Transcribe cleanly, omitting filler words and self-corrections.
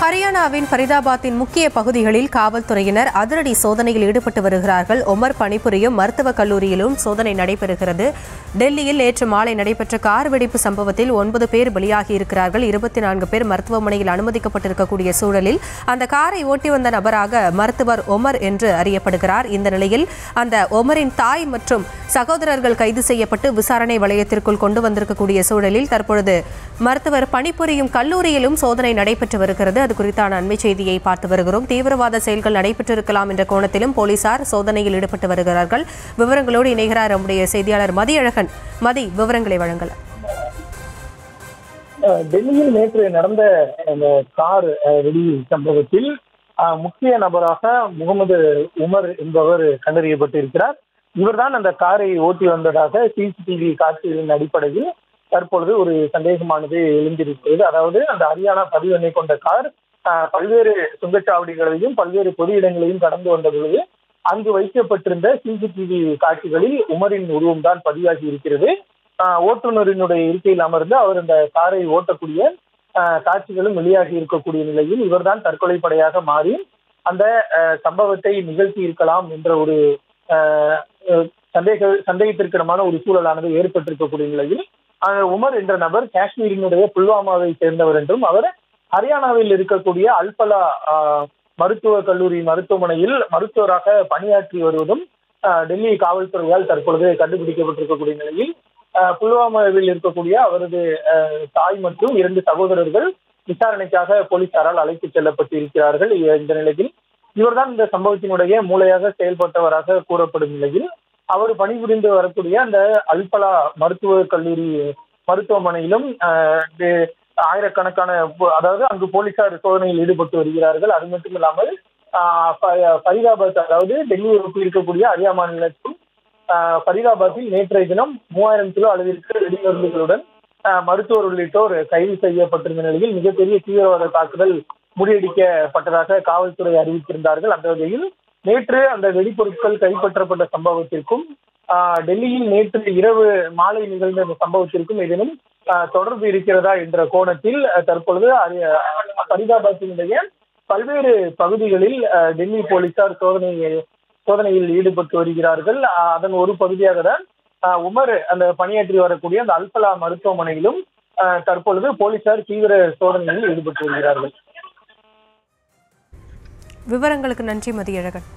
ஹரியானாவின் ஃபரிதாபாத்தின் முக்கிய பகுதிகளில் காவல்துறையினர் அதிரடி சோதனையில் ஈடுபட்டு வருகிறார்கள். ஒமர் பணிபுரியும் மருத்துவக் கல்லூரியிலும் சோதனை நடைபெறுகிறது. டெல்லியில் நேற்று மாலை நடைபெற்ற கார் வெடிப்பு சம்பவத்தில் 9 பேர் பலியாகியிருக்கிறார்கள். 24 பேர் மருத்துவமனையில் அனுமதிக்கப்பட்டிருக்கக்கூடிய சூழலில் அந்த காரை ஓட்டி வந்த நபராக மருத்துவர் ஒமர் என்று அறியப்படுகிறார். இந்த நிலையில் அந்த ஒமரின் தாய் மற்றும் சகோதரர்கள் கைது செய்யப்பட்டு விசாரணை வளையத்திற்குள் கொண்டு வந்திருக்கக்கூடிய சூழலில் தற்பொழுது மருத்துவர் பணிபுரியும் கல்லூரியிலும் சோதனை நடைபெற்று வருகிறது. அது குறித்தான அண்மை செய்தியை பார்த்து வருகிறோம். தீவிரவாத செயல்கள் நடைபெற்றிருக்கலாம் என்ற கோணத்திலும் போலீசார் சோதனையில் ஈடுபட்டு வருகிறார்கள். விவரங்களோடு இணைகிறார் நம்முடைய செய்தியாளர் மதியழகன். மதி, விவரங்களை வழங்கலாம். டெல்லியில் நேற்று நடந்த அந்த கார் வெடி சம்பவத்தில் முக்கிய நபராக முகமது உமர் என்பவர் கண்டறியப்பட்டிருக்கிறார். இவர்தான் அந்த காரை ஓட்டி வந்ததாக சிசிடிவி காட்சிகளின் அடிப்படையில் தற்பொழுது ஒரு சந்தேகமானது எழுந்திருக்கிறது. அதாவது அந்த ஹரியானா பதிவு எண்ணை கொண்ட கார் பல்வேறு சுங்கச்சாவடிகளையும் பல்வேறு பொது இடங்களையும் கடந்து வந்த பொழுது அங்கு வைக்கப்பட்டிருந்த சிசிடிவி காட்சிகளில் உமரின் உருவம் தான் பதிவாகி இருக்கிறது. ஓட்டுநரினுடைய இருக்கையில் அமர்ந்து அவர் அந்த காரை ஓட்டக்கூடிய காட்சிகளும் வெளியாகி இருக்கக்கூடிய நிலையில் இவர்தான் தற்கொலை படையாக மாறி அந்த சம்பவத்தை நிகழ்த்தி இருக்கலாம் என்ற ஒரு சந்தேகத்திற்கிடமான ஒரு சூழலானது ஏற்பட்டிருக்கக்கூடிய நிலையில் உமர் என்ற நபர் காஷ்மீரினுடைய புல்வாமாவை சேர்ந்தவர் என்றும் அவர் ஹரியானாவில் இருக்கக்கூடிய அல்பலா மருத்துவக் கல்லூரி மருத்துவமனையில் மருத்துவராக பணியாற்றி வருவதும் டெல்லி காவல்துறையால் தற்பொழுது கண்டுபிடிக்கப்பட்டிருக்கக்கூடிய நிலையில் புல்வாமாவில் இருக்கக்கூடிய அவரது தாய் மற்றும் 2 சகோதரர்கள் விசாரணைக்காக போலீசாரால் அழைத்துச் செல்லப்பட்டிருக்கிறார்கள். இந்த நிலையில் இவர்தான் இந்த சம்பவத்தினுடைய மூளையாக செயல்பட்டவராக கூறப்படும் நிலையில் அவர் பணிபுரிந்து வரக்கூடிய அந்த அல்பலா மருத்துவக் கல்லூரி மருத்துவமனையிலும் ஆயிரக்கணக்கான அதாவது அங்கு போலீசார் சோதனையில் ஈடுபட்டு வருகிறார்கள். அது மட்டும் இல்லாமல் ஃபரிதாபாத் அதாவது டெல்லியை ஒட்டி இருக்கக்கூடிய ஹரியானா மாநிலத்தில் ஃபரிதாபாத்தில் நேற்றைய தினம் 3000 கிலோ அளவிற்கு வெடிமருந்துகளுடன் மருத்துவர் உள்ளிட்டோர் கைது செய்யப்பட்டிருந்த நிலையில் மிகப்பெரிய தீவிரவாத தாக்குதல் முறியடிக்கப்பட்டதாக காவல்துறை அறிவித்திருந்தார்கள். அந்த வகையில் நேற்று அந்த வெடிப்பொருட்கள் கைப்பற்றப்பட்ட சம்பவத்திற்கும் டெல்லியில் நேற்று இரவு மாலை நிகழ்ந்த இந்த சம்பவத்திற்கும் ஏதேனும் தொடர்பு இருக்கிறதா என்ற கோணத்தில் தற்பொழுது ஃபரிதாபாத்தினுடைய பல்வேறு பகுதிகளில் டெல்லி போலீசார் சோதனையில் ஈடுபட்டு வருகிறார்கள். அதன் ஒரு பகுதியாக தான் உமர் அந்த பணியாற்றி வரக்கூடிய அந்த அல்பலா மருத்துவமனையிலும் தற்பொழுது போலீசார் தீவிர சோதனையில் ஈடுபட்டு வருகிறார்கள். விவரங்களுக்கு நன்றி மதியழகன்.